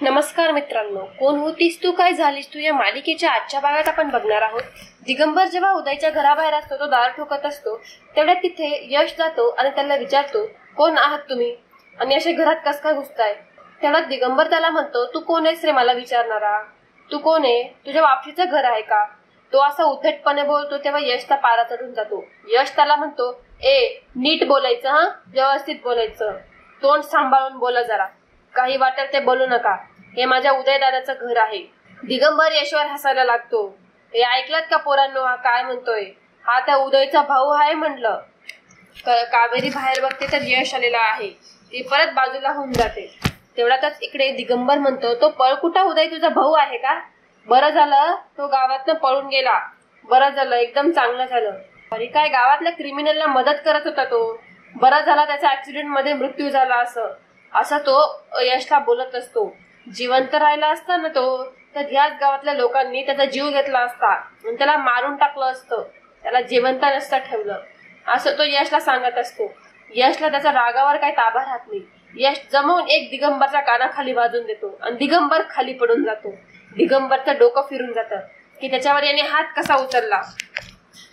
नमस्कार मित्रांनो, कोण होतीस तू, काय झालीस तू या मालिकेच्या आजच्या भागात आपण बघणार आहोत. दिगंबर जेव्हा उदयच्या घराबाहेर असतो, तो दार ठोकत असतो, तेवढ्यात तिथे यश जातो आणि त्याला विचारतो, कोण आहात तुम्ही आणि असे घरात कस काय घुसताय. तेवढ्यात दिगंबर त्याला म्हणतो, तू कोण आहेस रे मला विचारणारा, तू कोण आहे, तुझ्या बापशीचं घर आहे का. तो असा उद्धटपणे बोलतो तेव्हा यशचा पारा चढून जातो. यश त्याला म्हणतो, नीट बोलायचं, हा व्यवस्थित बोलायचं, तोंड सांभाळून बोला जरा, काही वाटेल ते बोलू नका, हे माझ्या उदयदादाचं घर आहे. दिगंबर यशवर हसायला लागतो. हे ऐकलात का पोरांनो, हा काय म्हणतोय, हा त्या उदयचा भाऊ आहे म्हणलं. कावेरी बाहेर बघते तर यश आलेला आहे. ती परत बाजूला होऊन जाते. तेवढ्यातच इकडे दिगंबर म्हणतो, तो पळ कुठा उदय तुझा भाऊ आहे का. बरं झालं तो गावातनं पळून गेला, बरं झालं, एकदम चांगलं झालं. अरे काय गावातल्या क्रिमिनलला मदत करत होता तो, बरं झाला त्याचा ऍक्सिडेंट मध्ये मृत्यू झाला असं तो यशला बोलत असतो. जिवंत राहिला असता ना तो, तर ह्याच गावातल्या लोकांनी त्याचा जीव घेतला असता आणि त्याला मारून टाकलं असतं, त्याला जिवंत नसतं ठेवलं, असं तो यशला सांगत असतो. यशला त्याचा रागावर काही ताबा राहत नाही. यश जमवून एक दिगंबरच्या कानाखाली वाजून देतो आणि दिगंबर खाली पडून जातो. दिगंबरचं डोकं फिरून जातं की त्याच्यावर याने हात कसा उचलला.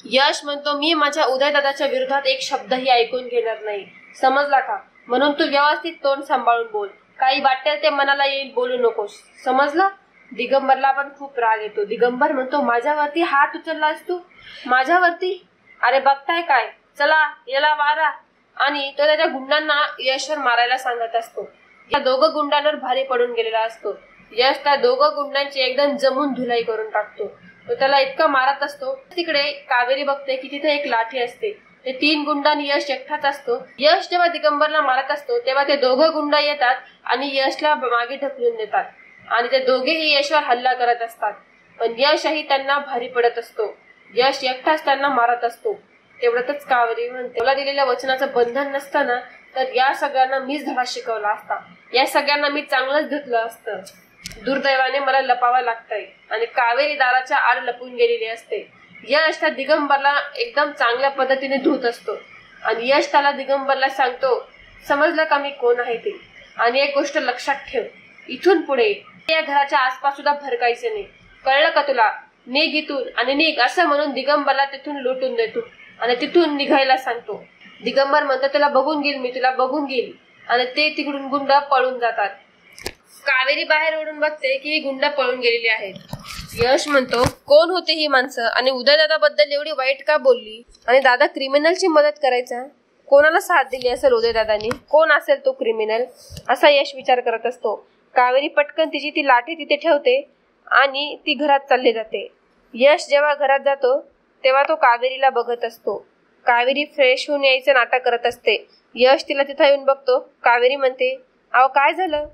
यश म्हणतो, मी माझ्या उदयदादाच्या विरोधात एक शब्दही ऐकून घेणार नाही, समजला का. म्हणून तू व्यवस्थित तोंड सांभाळून बोल, काही वाटेल ते मनाला येईल बोलू नकोस, समजलं. दिगंबरला पण खूप राग येतो. दिगंबर म्हणतो, माझ्यावरती हात उचललास तू, माझ्यावरती, अरे बघताय काय, चला याला मारा. आणि तो त्याच्या गुंडांना यशवर मारायला सांगत असतो. या दोघं गुंडांवर भारी पडून गेलेला असतो. यश त्या दोघं गुंडांची एकदम जमून धुलाई करून टाकतो. तो त्याला इतका मारत असतो. तिकडे कावेरी बघते की तिथे एक लाठी असते. ते 3 गुंडांनी यश एकटाच असतो. यश जेव्हा दिगंबरला मारत असतो तेव्हा ते दोघं गुंड येतात आणि यशला मागे ढकलून देतात आणि ते दोघेही यशवर हल्ला करत असतात. पण यशही त्यांना भारी पडत असतो. यश एकटाच त्यांना मारत असतो. तेवढ्यातच कावेरी म्हणते, मला दिलेल्या वचनाचं बंधन नसताना तर या सगळ्यांना मीच धडा शिकवला असता, या सगळ्यांना मी चांगलंच धुतलं असतं. दुर्दैवाने मला लपावं लागतंय. आणि कावेरी दाराच्या आड लपून गेलेली असते. यश त्या दिगंबरला एकदम चांगल्या पद्धतीने धुत असतो आणि यश त्याला दिगंबरला सांगतो, समजलं का मी कोण आहे ते. आणि एक गोष्ट लक्षात ठेव, इथून पुढे या घराच्या आसपास सुद्धा भरकायचे नाही, कळलं का तुला. निघ इथून आणि निघ, असं म्हणून दिगंबरला तिथून लुटून देतो आणि तिथून निघायला सांगतो. दिगंबर म्हणतो, तुला बघून घेईल मी, तुला बघून घेईल. आणि ते तिकडून गुंड पळून जातात. कावेरी बाहेर ओढून बघते की ही गुंड पळून गेलेली आहेत. यश म्हणतो, कोण होते ही माणसं आणि उदयदादाबद्दल एवढी वाईट का बोलली. आणि दादा क्रिमिनलची मदत करायचा, कोणाला साथ दिली असेल उदयदादानी, कोण असेल तो क्रिमिनल, असा यश विचार करत असतो. कावेरी पटकन तिची ती लाठी तिथे ठेवते आणि ती घरात चालली जाते. यश जेव्हा घरात जातो तेव्हा तो कावेरीला बघत असतो. कावेरी फ्रेश होऊन यायचं नाटक करत असते. यश तिला तिथं येऊन बघतो. कावेरी म्हणते, अहो काय झालं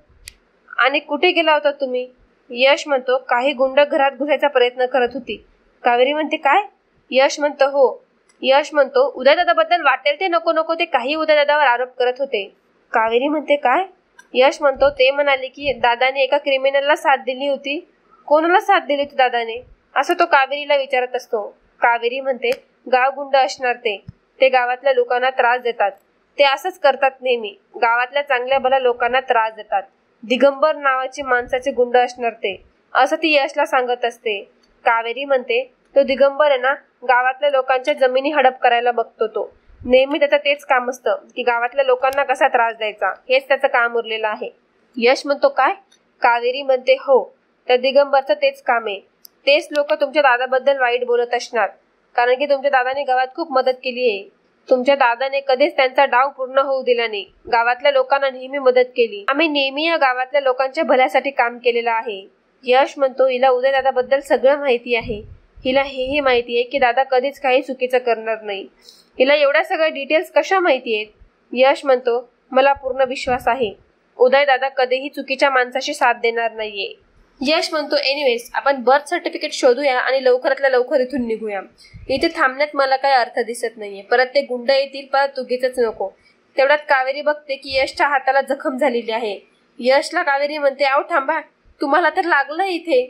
आणि कुठे गेला होता तुम्ही. यश म्हणतो, काही गुंड घरात घुसायचा प्रयत्न करत होती. कावेरी म्हणते, काय. यश म्हणतो, हो. यश म्हणतो, उदयदादाबद्दल वाटेल ते नको नको ते काही उदयदादावर आरोप करत होते. कावेरी म्हणते, काय. यश म्हणतो, ते म्हणाले की दादाने एका क्रिमिनलला साथ दिली होती. कोणाला साथ दिली होती दादाने, असं तो कावेरीला विचारत असतो. कावेरी म्हणते, गाव गुंड असणार, ते गावातल्या लोकांना त्रास देतात, ते असंच करतात नेहमी, गावातल्या चांगल्या भल्या लोकांना त्रास देतात. दिगंबर नावाचे माणसाचे गुंड असणार ते, असं ती यशला सांगत असते. कावेरी म्हणते, तो दिगंबर आहे ना, गावातल्या लोकांच्या जमिनी हडप करायला बघतो. तो नेहमी त्याचं तेच काम असतं की गावातल्या लोकांना कसा त्रास द्यायचा, हेच त्याचं काम उरलेलं आहे. यश म्हणतो, काय. कावेरी म्हणते, हो, त्या दिगंबरचं तेच काम आहे. तेच लोक तुमच्या दादाबद्दल वाईट बोलत असणार, कारण की तुमच्या दादाने गावात खूप मदत केली आहे. तुमच्या दादाने कधीच त्यांचा डाव पूर्ण होऊ दिला नाही, गावातल्या लोकांना नेहमी मदत केली. आम्ही नेहमी या गावातल्या लोकांच्या भल्यासाठी काम केलेलं आहे. यश म्हणतो, हिला उदयदादाबद्दल सगळं माहिती आहे. हिला हेही माहिती आहे की दादा कधीच काही चुकीचं करणार नाही. हिला एवढ्या सगळ्या डिटेल्स कशा माहिती आहेत. यश म्हणतो, मला पूर्ण विश्वास आहे, उदयदादा कधीही चुकीच्या माणसाशी साथ देणार नाहीये. यश म्हणतो, एनिवेज आपण बर्थ सर्टिफिकेट शोधूया आणि लवकरातल्या लवकर इथून निघूया. इथे थांबण्यात मला काही अर्थ दिसत नाहीये, परत ते गुंड येतील, परत उगीचच नको. तेवढ्यात कावेरी बघते की यशच्या हाताला जखम झालेली आहे. यशला कावेरी म्हणते, आव थांबा, तुम्हाला तर लागलं इथे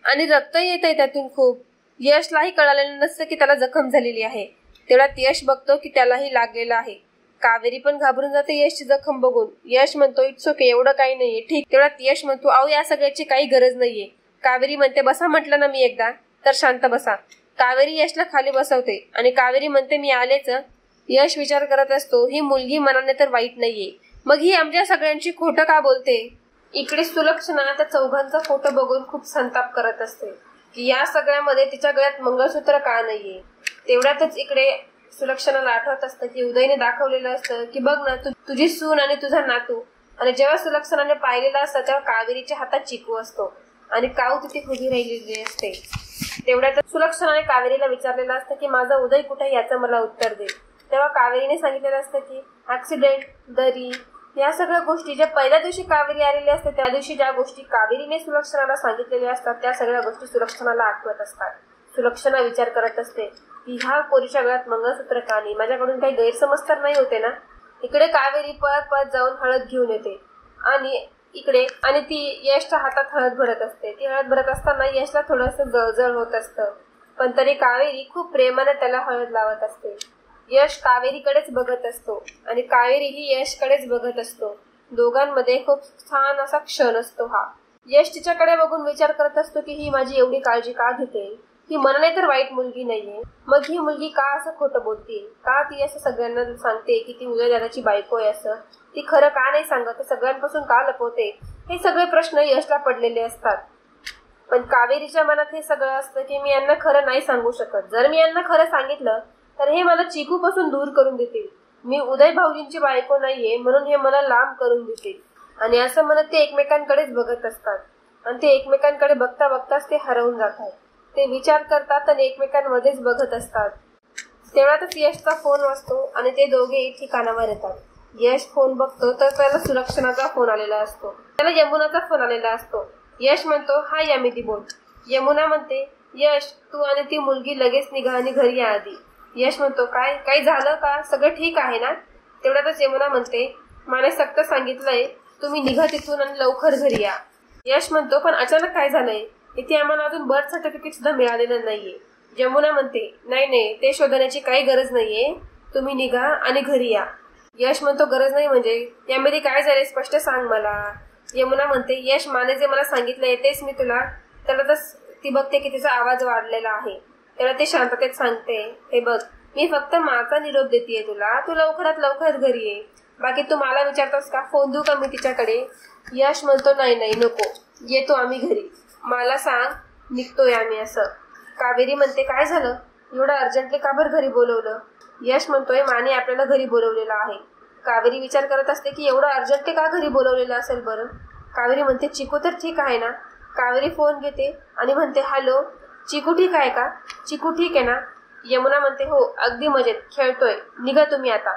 आणि रक्त येत आहे त्यातून खूप. यशलाही कळालेलं नसतं की त्याला जखम झालेली आहे. तेवढ्यात यश बघतो की त्यालाही लागलेलं आहे. कावेरी पण घाबरून जाते यशची जखम बघून. यश म्हणतो इट्स ओके, एवढं काही नाहीये. ठीक. तेवढ्यात यश म्हणतो अहो या सगळ्याची काही गरज नाहीये. कावेरी म्हणते बसा म्हटलं ना मी एकदा, तर शांत बसा. कावेरी यशला खाली बसवते आणि कावेरी म्हणते मी आलेच. यश विचार करत असतो ही मुलगी मनाने तर वाईट नाहीये, मग ही आमच्या सगळ्यांची खोटं का बोलते. इकडे सुलक्षणा त्या चौघांचा फोटो बघून खूप संताप करत असते की या सगळ्यामध्ये तिच्या गळ्यात मंगळसूत्र का नाहीये. तेवढ्यातच इकडे सुलक्षणाला आठवत असतं की उदयने दाखवलेलं असतं की बघ ना तुझी सून आणि तुझा नातू. आणि जेव्हा सुलक्षणाने पाहिलेलं असतं तेव्हा कावेरीच्या हातात चिकू असतो आणि काऊ तिथे उभी राहिलेली असते. तेवढ्यातच सुलक्षणाने कावेरीला विचारलेलं असतं की माझा उदय कुठे याचं मला उत्तर दे. तेव्हा कावेरीने सांगितलेलं असतं की ऍक्सिडेंट, दरी, या सगळ्या गोष्टी ज्या पहिल्या दिवशी कावेरी आलेली असते त्या दिवशी ज्या गोष्टी कावेरीने सुलक्षणाला सांगितलेल्या असतात त्या सगळ्या गोष्टी सुलक्षणाला आठवत असतात. सुलक्षणा विचार करत असते की ह्या पोरीच्या गळ्यात मंगळसूत्र का नाही, माझ्याकडून काही गैरसमज तर नाही होते ना. इकडे कावेरी पळत पळत जाऊन हळद घेऊन येते आणि ती यशच्या हातात हळद भरत असते. ती हळद भरत असताना यशला थोडंसं जळजळ होत असतं, पण तरी कावेरी खूप प्रेमाने त्याला हळद लावत असते. यश कावेरीकडेच बघत असतो आणि कावेरीही यशकडेच बघत असतो. दोघांमध्ये खूप छान असा क्षण असतो हा. यश तिच्याकडे बघून विचार करत असतो की ही माझी एवढी काळजी का घेते, ही मनाने तर वाईट मुलगी नाहीये, मग ही मुलगी का असं खोटं बोलते, का ती असं सगळ्यांना सांगते की ती उदय दादाची बायको आहे असं, ती खरं का नाही सांगत, सगळ्यांपासून का लपवते. हे सगळे प्रश्न यशला पडलेले असतात. पण कावेरीच्या मनात हे सगळं असतं की मी यांना खरं नाही सांगू शकत. जर मी यांना खरं सांगितलं तर हे मला चिकू पासून दूर करून देतील. मी उदय भाऊजींची बायको नाहीये म्हणून हे मला लांब करून देतील. आणि असं म्हणत ते एकमेकांकडेच बघत असतात आणि ते एकमेकांकडे बघता बघताच ते हरवून जातात. ते विचार करतात आणि एकमेकांमध्येच बघत असतात. तेवढ्यातच यशचा फोन वाजतो आणि ते दोघे ठिकाणावर येतात. यश फोन बघतो तर त्याला सुलक्षणाचा फोन आलेला असतो, त्याला यमुनाचा फोन आलेला असतो. यश म्हणतो हा यमिती बोल. यमुना म्हणते यश तू आणि ती मुलगी लगेच निघा आणि घरी या आधी. यश म्हणतो काय काही झालं का, सगळं ठीक आहे ना. तेवढ्यातच यमुना म्हणते मला सक्त सांगितलंय तुम्ही निघा तिथून आणि लवकर घरी या. यश म्हणतो पण अचानक काय झालंय, इथे आम्हाला अजून बर्थ सर्टिफिकेट सुद्धा मिळालेलं नाहीये. यमुना म्हणते नाही ते शोधण्याची काही गरज नाहीये, तुम्ही निघा आणि घरी या. यश म्हणतो गरज नाही म्हणजे यामध्ये काय झाले स्पष्ट सांग मला. यमुना म्हणते यश माने जे मला सांगितलंय तेच मी तुला. त्याला ती बघते की तिचा आवाज वाढलेला आहे. तेव्हा ते शांततेत सांगते हे बघ मी फक्त माझा निरोप देतेय तुला, तू लवकरात लवकर घरी ये. बाकी तू मला विचारतोस का फोन देऊ का मी तिच्याकडे. यश म्हणतो नाही नको, येतो आम्ही घरी, मला सांग निघतोय आम्ही असं. कावेरी म्हणते काय झालं एवढं अर्जंटली का बरं घरी बोलवलं. यश म्हणतोय माने आपल्याला घरी बोलवलेलं आहे. कावेरी विचार करत असते की एवढं अर्जंटली का घरी बोलवलेलं असेल बरं. कावेरी म्हणते चिकू तर ठीक आहे ना. कावेरी फोन घेते आणि म्हणते हॅलो चिकू ठीक आहे का, चिकू ठीक आहे ना. यमुना म्हणते हो अगदी मजेत, खेळतोय, निघा तुम्ही आता.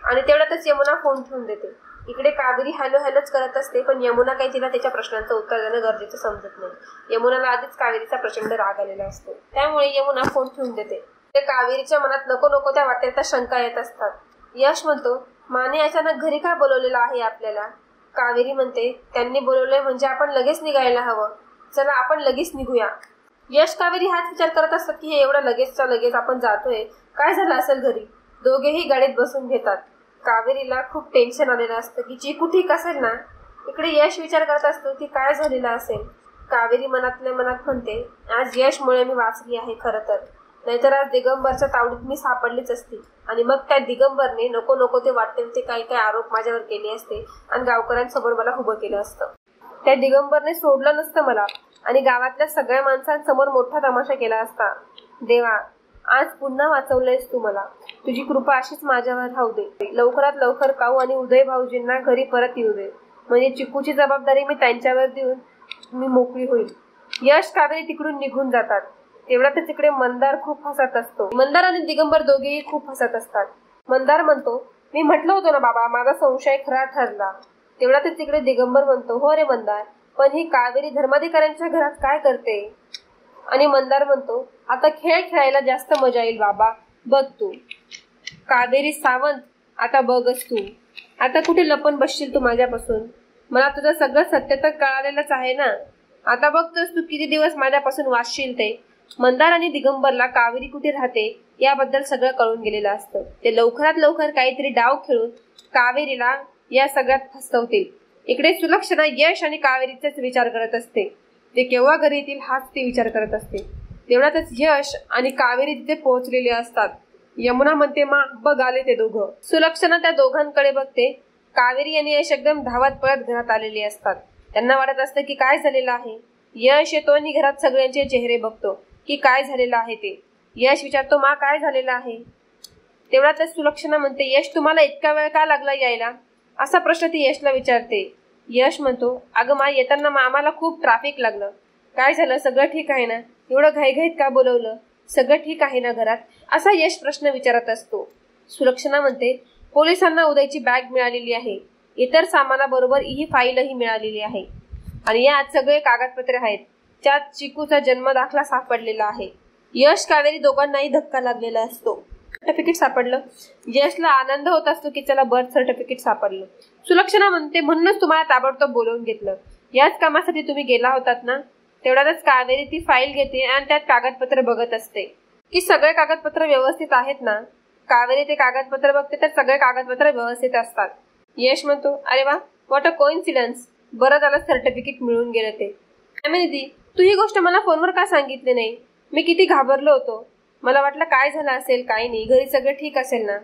आणि तेवढ्यातच यमुना फोन ठेवून देते. इकडे कावेरी हॅलोच करत असते पण यमुना काही तिला त्याच्या प्रश्नांचं उत्तर देणं गरजेचं समजत नाही. यमुनाला आधीच कावेरीचा प्रचंड राग आलेला असतो, त्यामुळे यमुना फोन ठेवून देते. कावेरीच्या मनात नको त्या वाटेल त्या शंका येत असतात. यश म्हणतो माने अचानक घरी का बोलवलेलं आहे आपल्याला. कावेरी म्हणते त्यांनी बोलवलंय म्हणजे आपण लगेच निघायला हवं, चला आपण लगेच निघूया. यश कावेरी हाच विचार करत असतात की हे एवढं लगेचच्या लगेच आपण जातोय, काय झालं असेल घरी. दोघेही गाडीत बसून घेतात. कावेरीला खूप टेन्शन आलेलं असतं की चिकू ठीक असेल ना. इकडे यश विचार करत असतो की काय झालेलं असेल. कावेरी मनातल्या मनात म्हणते आज यशमुळे मी वाचली आहे खरं तर, नाहीतर आज दिगंबरच्या तावडीत मी सापडलीच असती आणि मग त्या दिगंबरने नको ते वाटते ते काही आरोप माझ्यावर केले असते आणि गावकऱ्यांसमोर मला उभं केलं असतं. त्या दिगंबरने सोडलं नसतं मला आणि गावातल्या सगळ्या माणसांसमोर मोठा तमाशा केला असता. देवा आज पुन्हा वाचवलंयस तू मला, तुझी कृपा अशीच माझ्यावर राहू दे. लवकरात लवकर काऊ आणि उदय भाऊजींना घरी परत येऊ दे, म्हणजे चिकूची जबाबदारी मी त्यांच्यावर देऊन मी मोकळी होईल. यश कावेरी तिकडून निघून जातात. तेवढ्यातच तिकडे मंदार खूप हसत असतो. मंदार आणि दिगंबर दोघेही खूप हसत असतात. मंदार म्हणतो मी म्हटलं होतं ना बाबा माझा संशय खरा ठरला. तेवढ्यातच तिकडे दिगंबर म्हणतो हो रे मंदार, पण ही कावेरी धर्माधिकाऱ्यांच्या घरात काय करते. आणि मंदार म्हणतो आता खेळ खेळायला जास्त मजा येईल बाबा, बघ तू. कावेरी सावंत आता बघच तू, आता कुठे लपून बसशील तू माझ्यापासून. मला तुझं सगळं सत्य तर कळालेलंच आहे ना. आता बघतोस तू किती दिवस माझ्यापासून वाचशील ते. मंदार आणि दिगंबरला कावेरी कुठे राहते याबद्दल सगळं कळून गेलेलं असतं. ते लवकरात लवकर काहीतरी डाव खेळून कावेरीला या सगळ्यात फसवतील. इकडे सुलक्षणा यश आणि कावेरीचाच विचार करत असते. ते केव्हा घरी येतील हाच ती विचार करत असते. तेवढ्यातच यश आणि कावेरी तिथे पोहोचलेले असतात. यमुना म्हणते, मा बघ आले ते दोघं. सुलक्षणा त्या दोघांकडे बघते. कावेरी आणि यश एकदम धावत पळत घरात आलेले असतात. त्यांना वाटत असतं की काय झालेलं आहे. यश येतो आणि घरात सगळ्यांचे चेहरे बघतो की काय झालेलं आहे ते. यश विचारतो, मा काय झालेलं आहे. तेवढ्यातच सुलक्षणा म्हणते, यश तुम्हाला इतका वेळ का लागला यायला, असा प्रश्न ती यशला विचारते. यश म्हणतो, अगं मा येताना आम्हाला खूप ट्रॅफिक लागलं. काय झालं, सगळं ठीक आहे ना, एवढं घाईघाईत का बोलवलं, सगळं ठीक आहे ना घरात, असा यश प्रश्न विचारत असतो. सुलक्षणा म्हणते, पोलिसांना उदयची बॅग मिळालेली आहे, इतर सामानाबरोबर ही फाईलही मिळालेली आहे आणि यात सगळे कागदपत्रे आहेत. त्यात चिकूचा जन्म दाखला सापडलेला आहे. यश कावेरी दोघांनाही धक्का लागलेला असतो. सर्टिफिकेट सापडलं. यशला आनंद होत असतो की चला बर्थ सर्टिफिकेट सापडलं. सुलक्षणा म्हणते, म्हणूनच तुम्हाला ताबडतोब बोलवून घेतलं. याच कामासाठी तुम्ही गेला होतात ना. तेवढ्यातच कावेरी ती फाईल घेते आणि त्यात कागदपत्र बघत असते की सगळे कागदपत्र व्यवस्थित आहेत ना. कावेरी ते कागदपत्र बघते तर सगळे कागदपत्र व्यवस्थित असतात. यश म्हणतो, अरे वा, व्हॉट अ कोइन्सिडन्स, बरं झालं सर्टिफिकेट मिळून गेलं ते. दीदी, तू ही गोष्ट मला फोनवर का सांगितली नाही. मी किती घाबरलो होतो. मला वाटलं काय झालं असेल, काय नाही, घरी सगळं ठीक असेल ना.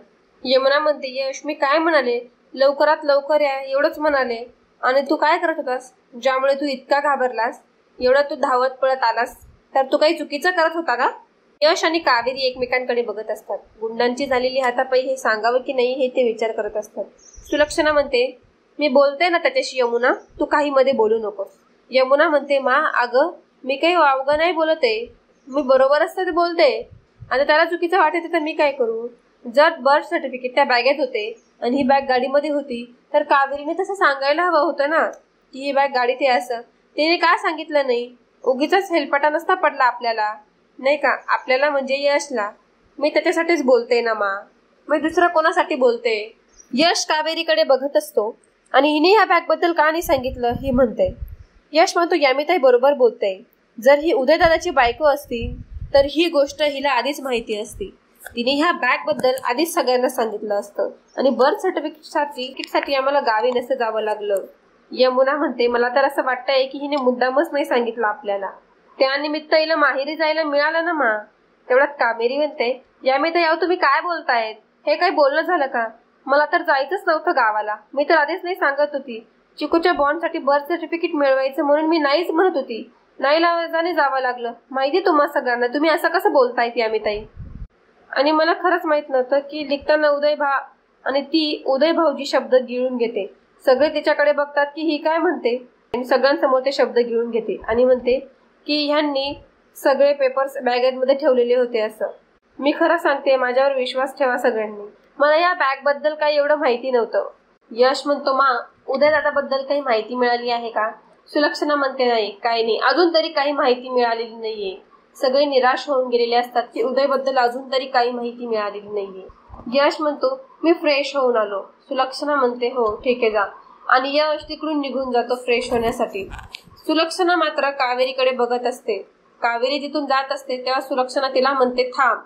यमुना म्हणते, यश मी काय म्हणाले, लवकरात लवकर या एवढंच म्हणाले. आणि तू काय करत होतास ज्यामुळे तू इतका घाबरलास, एवढा तू धावत पळत आलास, तर तू काही चुकीचं करत होता का. यश आणि कावेरी एकमेकांकडे बघत असतात. गुंडांची झालेली हातापायी हे सांगावं की नाही हे ते विचार करत असतात. सुलक्षणा म्हणते, मी बोलते ना त्याच्याशी यमुना, तू काही मध्ये बोलू नकोस. यमुना म्हणते, मा अगं मी काही अवघं नाही बोलते, मी बरोबर असतं ते बोलते. आता त्याला चुकीचं वाटत तर मी काय करू. जर बर्थ सर्टिफिकेट त्या बॅगेत होते आणि ही बॅग गाडीमध्ये होती तर कावेरीने तसं सांगायला हवं होतं ना की ही बॅग गाडीत आहे असं. तिने का सांगितलं नाही. उगीचाच हेलपाटा नसता पडला आपल्याला, नाही का, आपल्याला म्हणजे यशला. मी त्याच्यासाठीच बोलते ना मा, मी दुसरं कोणासाठी बोलते. यश कावेरीकडे बघत असतो आणि हिने ह्या बॅग बद्दल का नाही सांगितलं ही म्हणते. यश म्हणतो, यामिताई बरोबर बोलते. जर ही उदयदादाची बायको असती तर ही गोष्ट हिला आधीच माहिती असती. तिने ह्या बॅग बद्दल आधीच सगळ्यांना सांगितलं असतं आणि बर्थ सर्टिफिकेटसाठी आम्हाला गावी नसतं जावं लागलं. यमुना म्हणते, मला तर असं वाटतंय की हिने मुद्दामच नाही सांगितलं आपल्याला. त्यानिमित्त हिला माहेरी जायला मिळालं ना मा. तेवढ्यात कावेरी म्हणते, यामिताई अहो तुम्ही काय बोलतायत, हे काही बोलणं झालं का. मला तर जायचंच नव्हतं गावाला. मी तर आधीच नाही सांगत होती. चिकूच्या बॉन्डसाठी बर्थ सर्टिफिकेट मिळवायचं म्हणून मी नाहीच म्हणत होती. नाही लावायला जावं लागलं. माहिती तुम्हा सगळ्यांना, तुम्ही असं कसं बोलतायत यामिताई. आणि मला खरंच माहित नव्हतं की लिखताना आणि ती उदय भाऊजी शब्द गिळून घेते. सगळे तिच्याकडे बघतात की ही काय म्हणते आणि सगळ्यांसमोर ते शब्द गिळून घेते आणि म्हणते की ह्यांनी सगळे पेपर्स बॅगेमध्ये ठेवलेले होते असं. मी खरं सांगते, माझ्यावर विश्वास ठेवा सगळ्यांनी, मला या बॅग बद्दल काही एवढं माहिती नव्हतं. यश म्हणतो, मा उदयदादाबद्दल काही माहिती मिळाली आहे का. सुलक्षणा म्हणते, नाही, काही नाही, अजून तरी काही माहिती मिळालेली नाहीये. सगळे निराश होऊन गेलेले असतात की उदयबद्दल अजून तरी काही माहिती मिळालेली नाहीये. यश म्हणतो, मी फ्रेश होऊन आलो. सुलक्षणा म्हणते, हो ठीक आहे जा. आणि यश तिकडून निघून जातो फ्रेश होण्यासाठी. सुलक्षणा मात्र कावेरीकडे बघत असते. कावेरी तिथून जात असते तेव्हा सुलक्षणा तिला म्हणते, थांब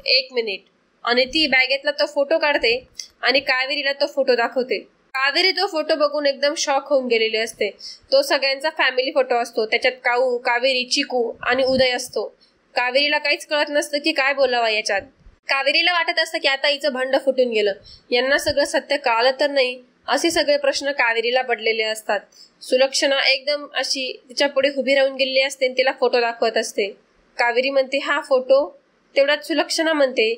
1 मिनिट. आणि ती बॅगेतला तो फोटो काढते आणि कावेरीला तो फोटो दाखवते. कावेरी तो फोटो बघून एकदम शॉक होऊन गेलेली असते. तो सगळ्यांचा फॅमिली फोटो असतो. त्याच्यात कावेरी, चिकू आणि उदय असतो. कावेरीला काहीच कळत नसतं की काय बोलावं याच्यात. कावेरीला वाटत असतं की आता हिचं भांड फुटून गेलं, यांना सगळं सत्य कळालं तर नाही, असे सगळे प्रश्न कावेरीला पडलेले असतात. सुलक्षणा एकदम अशी तिच्या पुढे उभी राहून गेलेली असते आणि तिला फोटो दाखवत असते. कावेरी म्हणते, हा फोटो. तेवढ्यात सुलक्षणा म्हणते,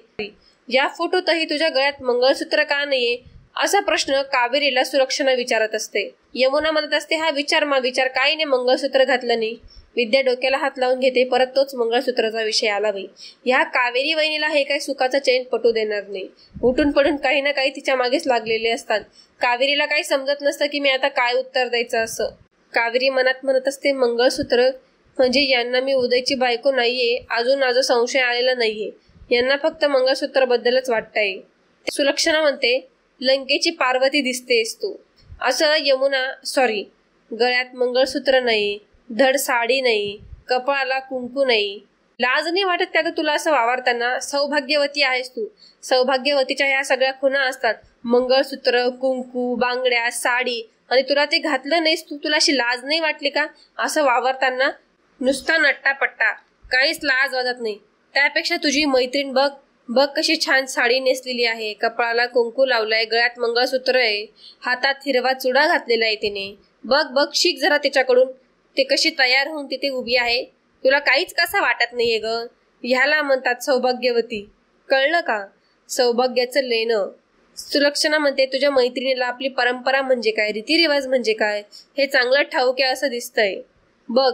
या फोटोतही तुझ्या गळ्यात मंगळसूत्र का नाहीये, असा प्रश्न कावेरीला सुलक्षणा विचारत असते. यमुना म्हणत असते, हा विचार काही नाही, मंगळसूत्र घातलं नाही. विद्या डोक्याला हात लावून घेते. परत तोच मंगळसूत्राचा विषय आला बाई. ह्या कावेरी वहिनीला हे काही सुखाचा चैन पटू देणार नाही. उठून पडून काही ना काही तिच्या मागेच लागलेले असतात. कावेरीला काही समजत नसतं की मी आता काय उत्तर द्यायचं असं. कावेरी मनात म्हणत असते, मंगळसूत्र म्हणजे यांना मी उदयची बायको नाहीये अजून संशय आलेला नाहीये, यांना फक्त मंगळसूत्र बद्दलच वाटतंय. सुलक्षणा म्हणते, लंकेची पार्वती दिसतेस तू. असं यमुना गळ्यात मंगळसूत्र नाही, धड साडी नाही, कपाळाला कुंकू नाही, लाज नाही वाटत का ग तुला असं वावरताना? सौभाग्यवती आहेस तू. सौभाग्यवतीच्या ह्या सगळ्या खुणा असतात. मंगळसूत्र, कुंकू, बांगड्या, साडी, आणि तुला ते घातलं नाहीस तू. तुला अशी लाज नाही वाटली का असं वावरताना? नुसता नट्टापट्टा, काहीच लाज वाटत नाही. त्यापेक्षा तुझी मैत्रीण बघ, बघ कशी छान साडी नेसलेली आहे, कपाळाला कुंकू लावलाय, गळ्यात मंगळसूत्र आहे, हातात हिरवा चुडा घातलेला आहे तिने. बघ बघ, शिक जरा तिच्याकडून. ते कशी तयार होऊन तिथे उभी आहे. तुला काहीच कसं वाटत नाहीये ग. ह्याला म्हणतात सौभाग्यवती, कळलं का? सौभाग्याचं लेणं. सुलक्षणा म्हणते, तुझ्या मैत्रिणीला आपली परंपरा म्हणजे काय, रीतिरिवाज म्हणजे काय हे चांगलं ठाऊक आहे असं दिसतंय. बघ,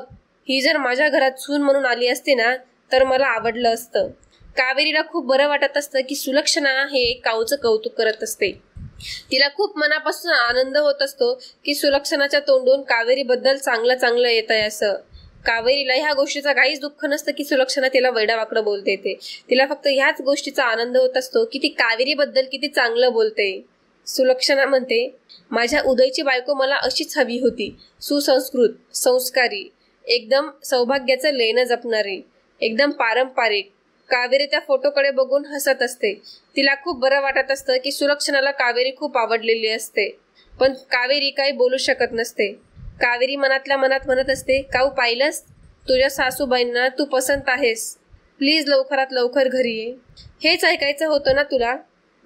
ही जर माझ्या घरात सून म्हणून आली असते ना तर मला आवडलं असतं. कावेरीला खूप बरं वाटत असतं की सुलक्षणा हे काऊचं कौतुक करत असते. तिला खूप मनापासून आनंद होत असतो की सुलक्षणाच्या तोंडून कावेरीबद्दल चांगलं चांगलं येत आहे असं. कावेरीला ह्या गोष्टीचा काहीच दुःख नसतं की सुलक्षणा तिला वेडावाकडं बोलते ते. तिला फक्त ह्याच गोष्टीचा आनंद होत असतो की ती कावेरीबद्दल किती चांगलं बोलते. सुलक्षणा म्हणते, माझ्या उदयची बायको मला अशीच हवी होती. सुसंस्कृत, संस्कारी, एकदम सौभाग्याचं लेणं जपणारी, एकदम पारंपरिक. कावेरी त्या फोटोकडे बघून हसत असते. तिला खूप बरं वाटत असतं की सुलक्षणाला कावेरी खूप आवडलेली असते. पण कावेरी काही बोलू शकत नसते. कावेरी मनातल्या मनात म्हणत असते, काऊ पाहिलंस, तुझ्या सासूबाईंना तू पसंत आहेस. प्लीज लवकरात लवकर घरी ये. हेच ऐकायचं होतं ना तुला?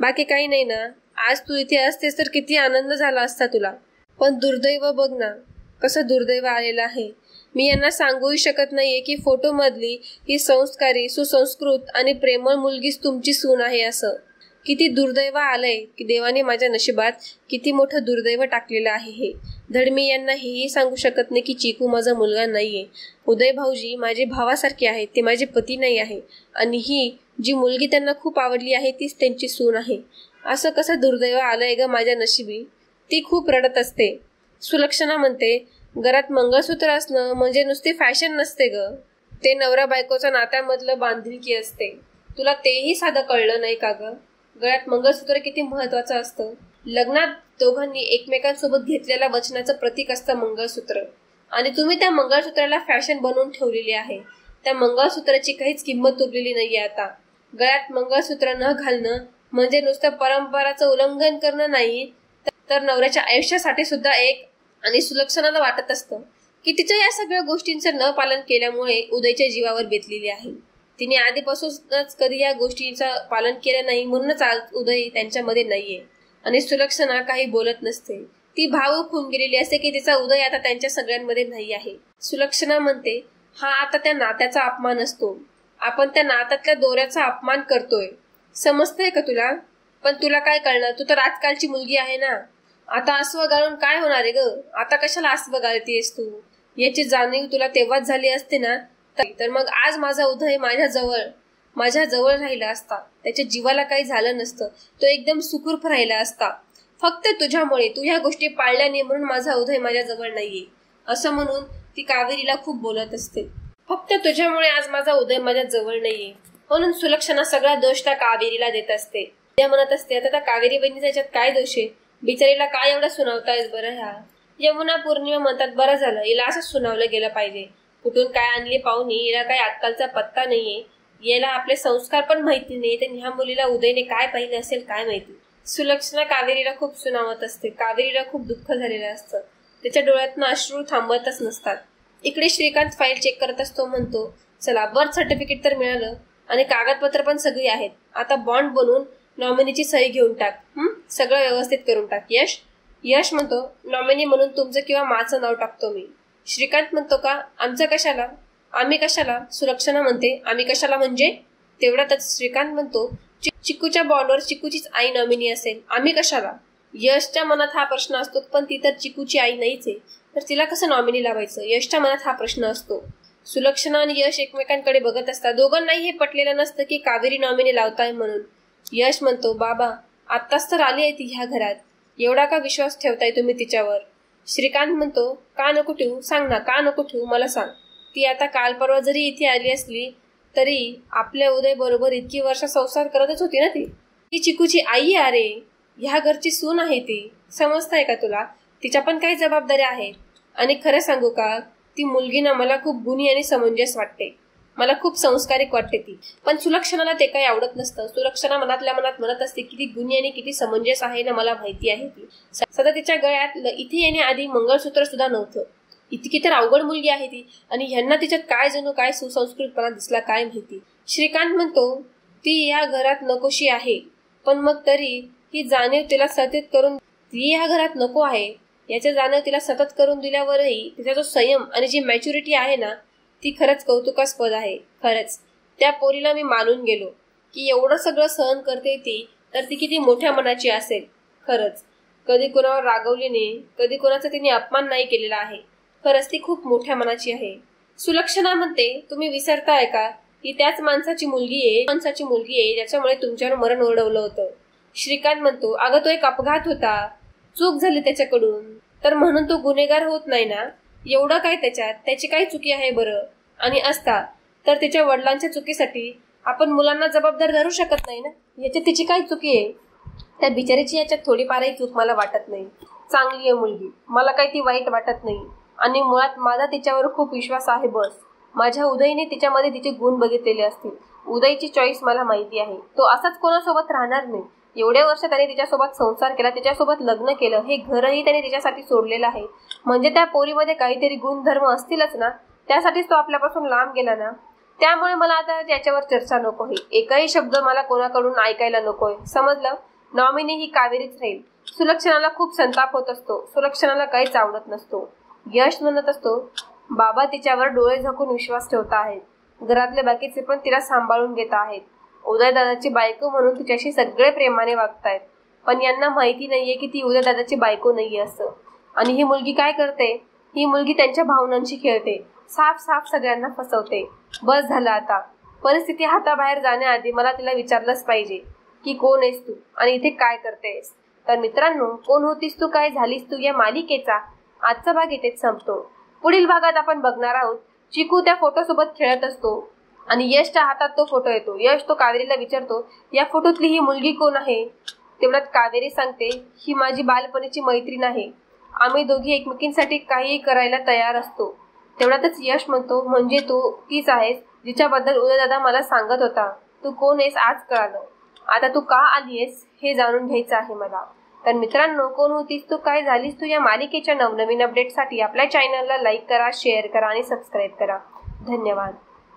बाकी काही नाही ना? आज तू इथे असतेस तर किती आनंद झाला असता तुला. पण दुर्दैव बघ ना, कसं दुर्दैव आलेलं आहे. मी यांना सांगूही शकत नाहीये की फोटोमधली ही संस्कारी, सुसंस्कृत आणि प्रेमळ मुलगीच तुमची सून आहे असं. किती दुर्दैव आलंय की देवाने माझ्या नशिबात किती मोठं दुर्दैव टाकलेलं आहे हे. धड मी यांना हेही सांगू शकत नाही की चिकू माझा मुलगा नाहीये. उदय भाऊजी माझे भावासारखे आहेत, ते माझे पती नाही आहे. आणि ही जी मुलगी त्यांना खूप आवडली आहे तीच त्यांची सून आहे. असं कसं दुर्दैव आलंय ग माझ्या नशिबी. ती खूप रडत असते. सुलक्षणा म्हणते, घरात मंगळसूत्र असणं म्हणजे नुसती फॅशन नसते ग. ते नवरा बायकोच्या नात्यामधलं बांधिलकी असते. तुला तेही साधं कळलं नाही का ग? गळ्यात मंगळसूत्र किती महत्वाचं असतं. लग्नात दोघांनी एकमेकांसोबत घेतलेल्या वचनाचं प्रतीक असतं मंगळसूत्र. आणि तुम्ही त्या मंगळसूत्राला फॅशन बनवून ठेवलेली आहे. त्या मंगळसूत्राची काहीच किंमत उरलेली नाहीये आता. गळ्यात मंगळसूत्र न घालणं म्हणजे नुसतं परंपराचं उल्लंघन करणं नाही, तर नवऱ्याच्या आयुष्यासाठी सुद्धा एक. आणि सुलक्षणाला वाटत असतं की तिच्या या सगळ्या गोष्टींचं न पालन केल्यामुळे उदयच्या जीवावर बेतलेली आहे. तिने आधीपासूनच कधी या गोष्टींचं पालन केलं नाही, म्हणूनच आज उदय त्यांच्यामध्ये नाहीये. आणि सुलक्षणा काही बोलत नसते. ती भावुक होऊन गेलेली असते की तिचा उदय आता त्यांच्या सगळ्यांमध्ये नाही आहे. सुलक्षणा म्हणते, हा आता त्या नात्याचा अपमान असतो. आपण त्या नात्यातल्या दोऱ्याचा अपमान करतोय. समजतंय का तुला? पण तुला काय कळणार, तू तर आजकालची मुलगी आहे ना. आता अस्व घालून काय होणार आहे ग? आता कशाला अस्व घालतेस तू? याची जाणीव तुला तेव्हाच झाली असते ना तर मग आज माझा उदय माझ्या जवळ राहिला असता. त्याच्या जीवाला काही झालं नसतं. तो एकदम सुखरूप राहिला असता. फक्त तुझ्यामुळे, तू ह्या गोष्टी पाळल्याने म्हणून माझा उदय माझ्या जवळ नाहीये असं म्हणून ती कावेरीला खूप बोलत असते. फक्त तुझ्यामुळे आज माझा उदय माझ्या जवळ नाहीये म्हणून सुलक्षणा सगळा दोष त्या कावेरीला देत असते. त्या म्हणत असते, आता त्या कावेरी बहिणीचा याच्यात काय दोष आहे? बिचारीला काय एवढं सुनावतायस बरं? ह्या यमुना पौर्णिमा म्हणतात, बरं झालं हिला असं सुनावलं गेलं पाहिजे. कुठून काय आणली पाहुणी, हिला काय आजकालचा पत्ता नाहीये. याला आपले संस्कार पण माहिती नाही, तर ह्या मुलीला उदयने काय पाहिलं असेल काय माहिती. सुलक्षणा कावेरीला खूप सुनावत असते. कावेरीला खूप दुःख झालेलं असतं. त्याच्या डोळ्यातनं अश्रू थांबतच नसतात. इकडे श्रीकांत फाईल चेक करत असतो. म्हणतो, चला बर्थ सर्टिफिकेट तर मिळालं आणि कागदपत्र पण सगळी आहेत. आता बॉन्ड बनवून नॉमिनीची सही घेऊन टाक. सगळं व्यवस्थित करून टाक. यश म्हणतो, नॉमिनी म्हणून तुमचं किंवा माझं नाव टाकतो मी. श्रीकांत म्हणतो, का आमचं कशाला? आम्ही कशाला? सुलक्षणा म्हणते, आम्ही कशाला म्हणजे? तेवढ्यातच श्रीकांत म्हणतो, चिकूच्या बॉन्डवर चिकूचीच आई नॉमिनी असेल, आम्ही कशाला? यशच्या मनात हा प्रश्न असतो, पण ती तर चिकूची आई नाहीच आहे, तर तिला कसं नॉमिनी लावायचं? यशच्या मनात हा प्रश्न असतो. सुलक्षणा आणि यश एकमेकांकडे बघत असतात. दोघांनाही हे पटलेलं नसतं की कावेरी नॉमिनी लावताय म्हणून. यश म्हणतो, बाबा आत्ताच तर आली आहे ती ह्या घरात, एवढा का विश्वास ठेवताय तुम्ही तिच्यावर? श्रीकांत म्हणतो, का नको ठेवू? सांग ना, का नको ठेवू मला सांग. ती आता काल परवा जरी इथे आली असली तरी आपल्या उदय बरोबर इतकी वर्ष संसार करतच होती ना. ती चिकूची आई आहे. अरे ह्या घरची सून आहे ती. समजताय का तुला? तिच्या पण काही जबाबदाऱ्या आहेत. आणि खरं सांगू का, ती मुलगी ना मला खूप गुणी आणि समंजस वाटते. मला खूप संस्कारिक वाटते ती. पण सुलक्षणाला ते काही आवडत नसतं. सुलक्षणा मनातल्या मनात म्हणत असते किती गुणी आणि किती समंजस आहे ना, मला माहिती आहे ती. सदा तिच्या गळ्यात इथे येण्याआधी मंगळसूत्र सुद्धा नव्हतं. इतकी तर अवघड मुलगी आहे ती, आणि ह्यांना तिच्यात काय जणू काय सुसंस्कृतपणा दिसला काय माहिती. श्रीकांत म्हणतो ती या घरात नकोशी आहे, पण मग तरी ही जाणीव तिला सतत करून ती या घरात नको आहे याचे जाणीव तिला सतत करून दिल्यावरही तिचा जो संयम आणि जी मॅच्युरिटी आहे ना, ती खरंच कौतुकास्पद आहे. खरंच त्या पोरीला मी मानून गेलो की एवढं सगळं सहन करते ती, तर ती किती मोठ्या मनाची असेल. खरंच कधी कोणावर रागवली नाही, कधी कोणाचा तिने अपमान नाही केलेला आहे. खरंच ती खूप मोठ्या मनाची आहे. सुलक्षणा म्हणते तुम्ही विसरताय का ही त्याच माणसाची मुलगी आहे ज्याच्यामुळे तुमच्यावर मरण ओढवलं होतं. श्रीकांत म्हणतो अगं तो एक अपघात होता, चूक झाली त्याच्याकडून, तर म्हणून तो गुन्हेगार होत नाही ना. एवढं काय त्याच्यात, त्याची काय चुकी आहे बरं? आणि असता तर तिच्या वडिलांच्या चुकीसाठी आपण मुलांना जबाबदार धरू शकत नाही ना. याच्यात तिची काय चुकी आहे? त्या बिचारीची याच्यात थोडीफारही चूक मला वाटत नाही. चांगली आहे मुलगी, मला काही ती वाईट वाटत नाही, आणि मुळात माझा तिच्यावर खूप विश्वास आहे. बस माझ्या उदयने तिच्यामध्ये तिचे गुण बघितलेले असतील. उदयची चॉईस मला माहिती आहे. तो असाच कोणासोबत राहणार नाही. एवढ्या वर्ष त्याने तिच्यासोबत संसार केला, तिच्यासोबत लग्न केलं, हे घरही त्याने तिच्यासाठी सोडलेलं आहे. म्हणजे त्या पोरीमध्ये काहीतरी गुणधर्म असतीलच ना, त्यासाठीच तो आपल्यापासून लांब गेला ना. त्यामुळे मला आता त्याच्यावर चर्चा नको आहे. एकही शब्द मला कोणाकडून ऐकायला नकोय, समजलं? नॉमिनी ही कावेरीच राहील. सुलक्षणाला खूप संताप होत असतो. सुलक्षणाला काहीच आवडत नसतो. यश म्हणत असतो बाबा तिच्यावर डोळे झाकून विश्वास ठेवता आहेत. घरातले बाकीचे पण तिला सांभाळून घेत आहेत. उदयदादाची बायको म्हणून तिच्याशी सगळे प्रेमाने वागतायत. पण यांना माहिती नाहीये की ती उदयदादाची बायको नाहीये असं. आणि ही मुलगी काय करते? ही मुलगी त्यांच्या भावनांशी खेळते, साफ सगळ्यांना फसवते. बस झालं आता. परिस्थिती हाताबाहेर जाण्याआधी मला तिला विचारलंच पाहिजे की कोण आहेस तू आणि इथे काय करतेस. तर मित्रांनो, कोण होतीस तू काय झालीस तू या मालिकेचा आजचा भाग इथेच संपतो. पुढील भागात आपण बघणार आहोत चिकू त्या फोटो सोबत खेळत असतो आणि यशच्या हातात तो फोटो येतो. यश तो कावेरीला विचारतो या फोटोतली ही मुलगी कोण आहे. तेवढ्यात कावेरी सांगते ही माझी बालपणीची मैत्रीण आहे. आम्ही दोघी एकमेकींसाठी काहीही करायला तयार असतो. तेवढ्यातच यश म्हणतो म्हणजे तू तीच आहेस जिच्याबद्दल उदयदादा मला सांगत होता. तू कोण आहेस आज कळालं. आता तू का आलीयस हे जाणून घ्यायचं आहे मला. तर मित्रांनो, कोण होतीस तू काय झालीस तू या मालिकेच्या नवनवीन अपडेटसाठी आपल्या चॅनलला लाईक करा, शेअर करा आणि सबस्क्राईब करा. धन्यवाद.